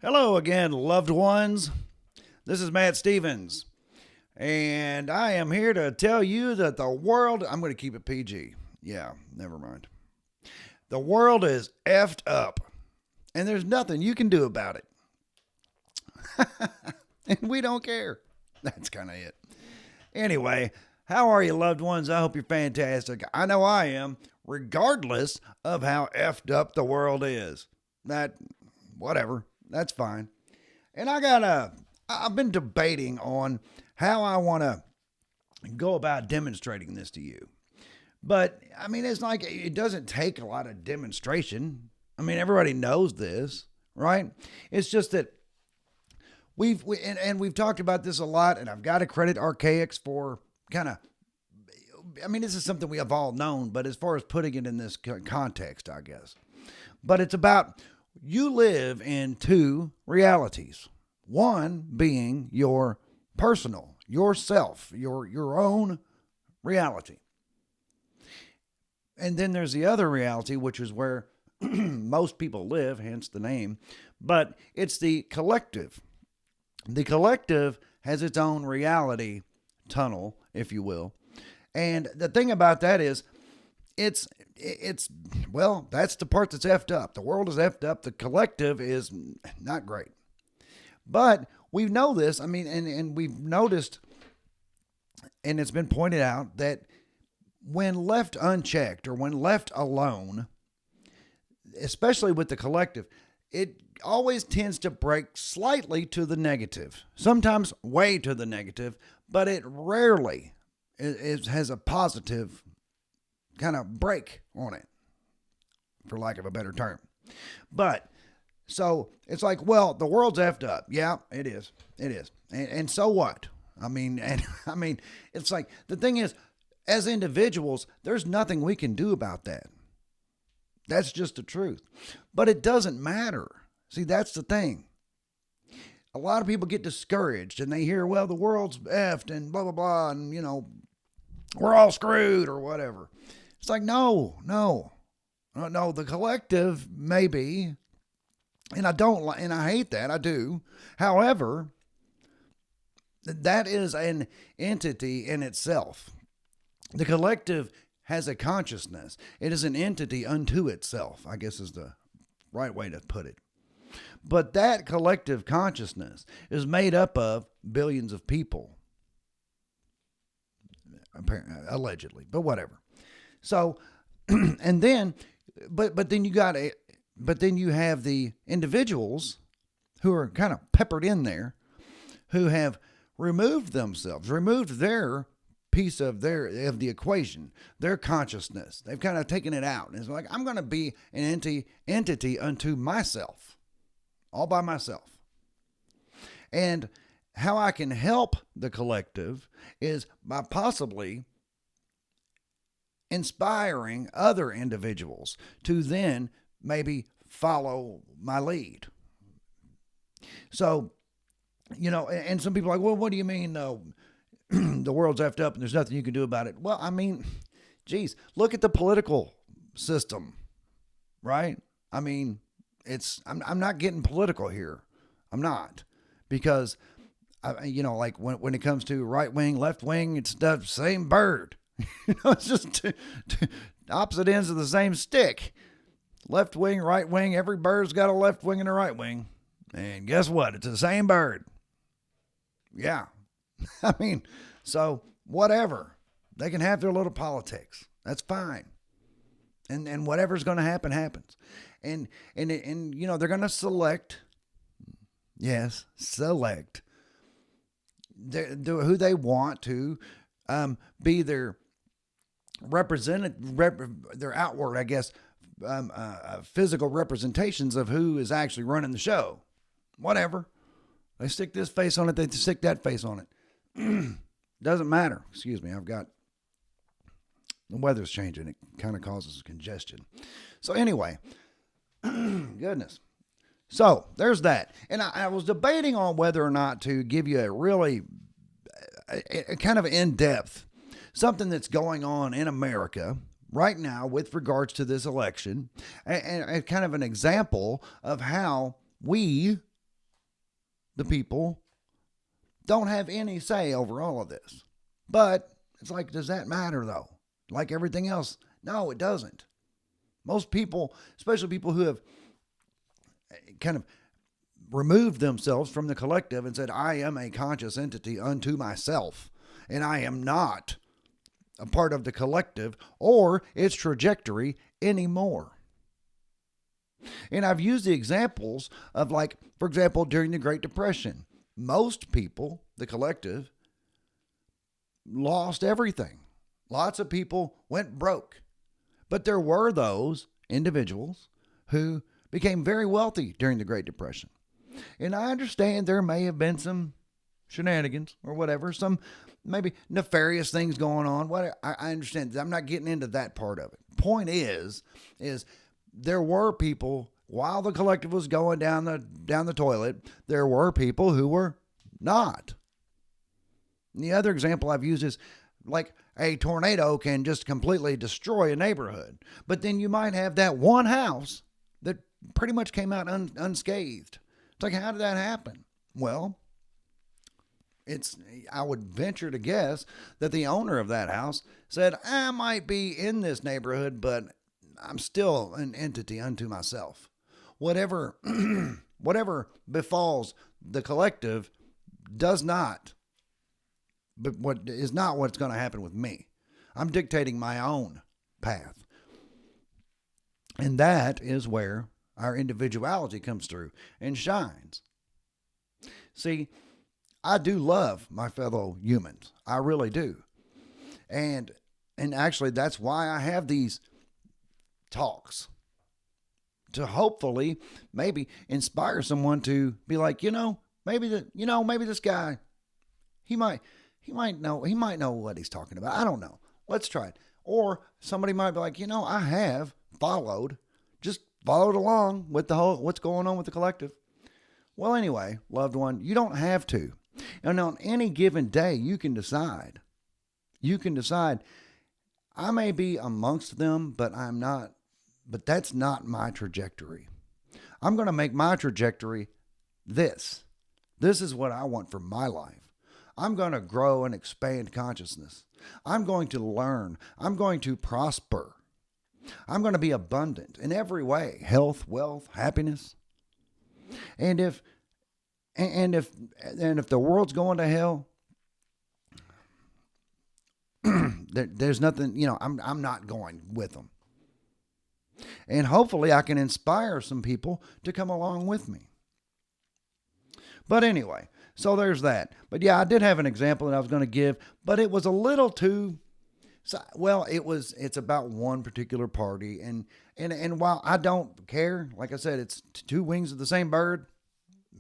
Hello again, loved ones. This is Matt Stevens, and I am here to tell you that the world, I'm going to keep it PG. Yeah, never mind. The world is effed up, and there's nothing you can do about it. And we don't care. That's kind of it. Anyway, how are you, loved ones? I hope you're fantastic. I know I am, regardless of how effed up the world is. Whatever, that's fine. And I've been debating on how I want to go about demonstrating this to you. But I mean, it's like it doesn't take a lot of demonstration. I mean, everybody knows this, right? It's just that and we've talked about this a lot, and I've got to credit Archaics for kind of. I mean, this is something we have all known, but as far as putting it in this context, I guess. But it's about you live in two realities. One being your personal, yourself, your own reality. And then there's the other reality, which is where most people live, hence the name, but it's the collective. The collective has its own reality tunnel, if you will. And the thing about that is it's well, that's the part that's effed up. The world is effed up. The collective is not great. But we know this. I mean, and we've noticed, and it's been pointed out that when left unchecked or when left alone, especially with the collective, it always tends to break slightly to the negative, sometimes way to the negative, but it rarely has a positive kind of break on it, for lack of a better term. But so it's like, well, the world's effed up. Yeah, it is. It is. And so what? I mean, and I mean, it's like the thing is, as individuals, there's nothing we can do about that. That's just the truth. But it doesn't matter. See, that's the thing. A lot of people get discouraged and they hear, well, the world's effed and blah, blah, blah, and, we're all screwed or whatever. It's like, no. No, the collective maybe, and I hate that. I do. However, that is an entity in itself. The collective has a consciousness. It is an entity unto itself, I guess is the right way to put it. But that collective consciousness is made up of billions of people, allegedly, but whatever. So, and then, but then you have the individuals who are kind of peppered in there, who have removed their piece of the equation, their consciousness. They've kind of taken it out. And it's like, I'm going to be an entity unto myself, all by myself. And how I can help the collective is by possibly inspiring other individuals to then maybe follow my lead. So, and some people are like, well, what do you mean, though? The world's effed up and there's nothing you can do about it. Well, I mean, geez, look at the political system, right? I mean, I'm not getting political here. I'm not, because like when it comes to right wing, left wing, it's the same bird. It's just two opposite ends of the same stick. Left wing, right wing. Every bird's got a left wing and a right wing, and guess what? It's the same bird. Yeah. I mean, so whatever. They can have their little politics. That's fine. And whatever's going to happen happens. And they're going to select. Yes, select who they want to be their their outward, I guess, physical representations of who is actually running the show. Whatever. They stick this face on it, they stick that face on it. Doesn't matter. Excuse me. The weather's changing. It kind of causes congestion. So anyway, goodness. So there's that. And I was debating on whether or not to give you a really a kind of in-depth, something that's going on in America right now with regards to this election, and kind of an example of how we the people, don't have any say over all of this. But it's like, does that matter though? Like everything else? No, it doesn't. Most people, especially people who have kind of removed themselves from the collective and said, I am a conscious entity unto myself, and I am not a part of the collective or its trajectory anymore. And I've used the examples of, like, for example, during the Great Depression, most people, the collective, lost everything. Lots of people went broke. But there were those individuals who became very wealthy during the Great Depression. And I understand there may have been some shenanigans or whatever, some maybe nefarious things going on. I understand. I'm not getting into that part of it. Point is there were people, while the collective was going down the toilet, there were people who were not. And the other example I've used is, like, a tornado can just completely destroy a neighborhood, but then you might have that one house that pretty much came out unscathed. It's like, how did that happen? Well, I would venture to guess that the owner of that house said, I might be in this neighborhood, but I'm still an entity unto myself. Whatever befalls the collective does not, but what is not what's going to happen with me. I'm dictating my own path. And that is where our individuality comes through and shines. See, I do love my fellow humans. I really do. And actually, that's why I have these talks, to hopefully maybe inspire someone to be like, maybe this guy, he might know what he's talking about. I don't know. Let's try it. Or somebody might be like, I have followed along with the whole, what's going on with the collective. Well, anyway, loved one, you don't have to. And on any given day, you can decide, I may be amongst them, but that's not my trajectory. I'm going to make my trajectory this. This is what I want for my life. I'm going to grow and expand consciousness. I'm going to learn. I'm going to prosper. I'm going to be abundant in every way: health, wealth, happiness. And if the world's going to hell, there's nothing, I'm not going with them. And hopefully I can inspire some people to come along with me. But anyway, so there's that. But yeah, I did have an example that I was going to give, but it was a little too, well, it's about one particular party. And while I don't care, like I said, it's two wings of the same bird.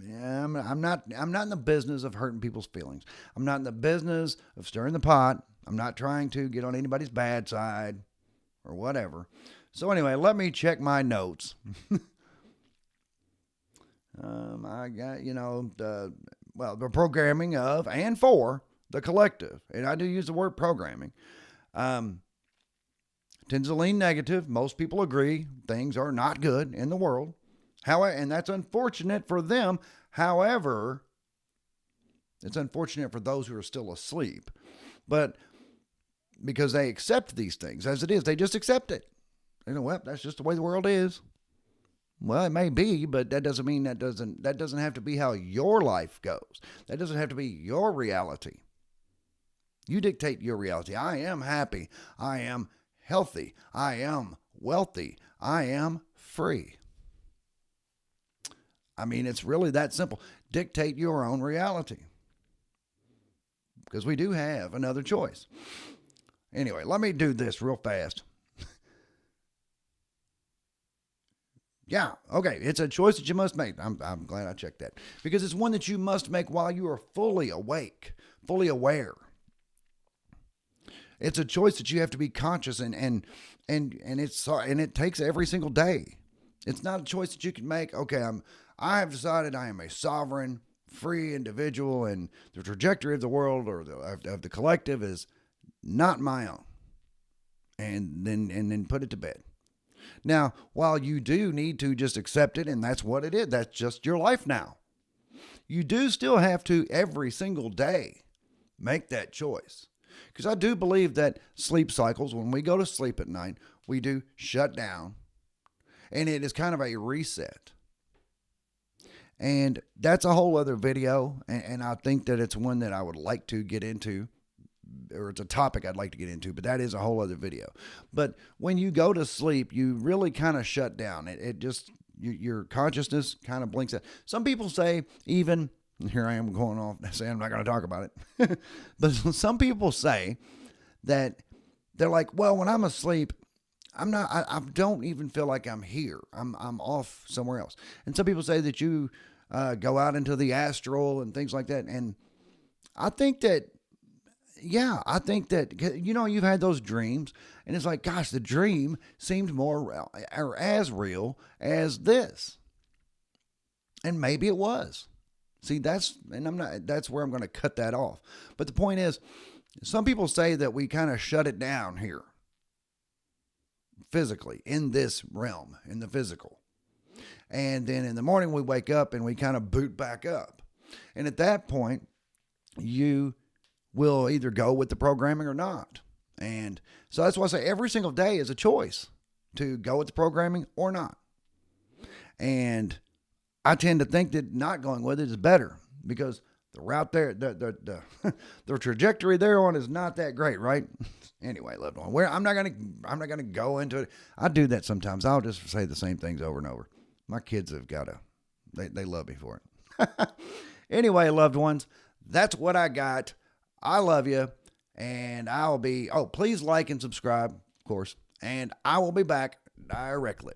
Yeah, I'm not in the business of hurting people's feelings. I'm not in the business of stirring the pot. I'm not trying to get on anybody's bad side or whatever. So anyway, let me check my notes. I got, the programming of and for the collective. And I do use the word programming. Tends to lean negative. Most people agree things are not good in the world. However, and that's unfortunate for them. However, it's unfortunate for those who are still asleep. But because they accept these things as it is, they just accept it. Well, that's just the way the world is. Well, it may be, but that doesn't mean that doesn't have to be how your life goes. That doesn't have to be your reality. You dictate your reality. I am happy. I am healthy. I am wealthy. I am free. I mean, it's really that simple. Dictate your own reality. Because we do have another choice. Anyway, let me do this real fast. Yeah, okay. It's a choice that you must make. I'm glad I checked that. Because it's one that you must make while you are fully awake, fully aware. It's a choice that you have to be conscious and it takes every single day. It's not a choice that you can make. Okay, I have decided I am a sovereign, free individual, and the trajectory of the world or of the collective is not my own. And then put it to bed. Now, while you do need to just accept it, and that's what it is, that's just your life now. you do still have to every single day make that choice. Because I do believe that sleep cycles, when we go to sleep at night, we do shut down, and it is kind of a reset. And that's a whole other video, and I think that it's one that I would like to get into, or it's a topic I'd like to get into, but that is a whole other video. But when you go to sleep, you really kind of shut down. It just, your consciousness kind of blinks out. Some people say, even, here I am going off saying I'm not going to talk about it, but some people say that they're like, well, when I'm asleep, I don't even feel like I'm here. I'm off somewhere else. And some people say that you go out into the astral and things like that. And I think that, yeah, I think that, you've had those dreams, and it's like, gosh, the dream seemed more or as real as this. And maybe it was. See, that's where I'm going to cut that off. But the point is, some people say that we kind of shut it down here physically in this realm, in the physical. And then in the morning we wake up and we kind of boot back up. And at that point, you will either go with the programming or not. And so that's why I say every single day is a choice to go with the programming or not. And I tend to think that not going with it is better, because the route there, the trajectory they're on is not that great, right? Anyway, loved one, I'm not gonna go into it. I do that sometimes. I'll just say the same things over and over. My kids have they love me for it. Anyway, loved ones, that's what I got. I love you, and please like and subscribe, of course, and I will be back directly.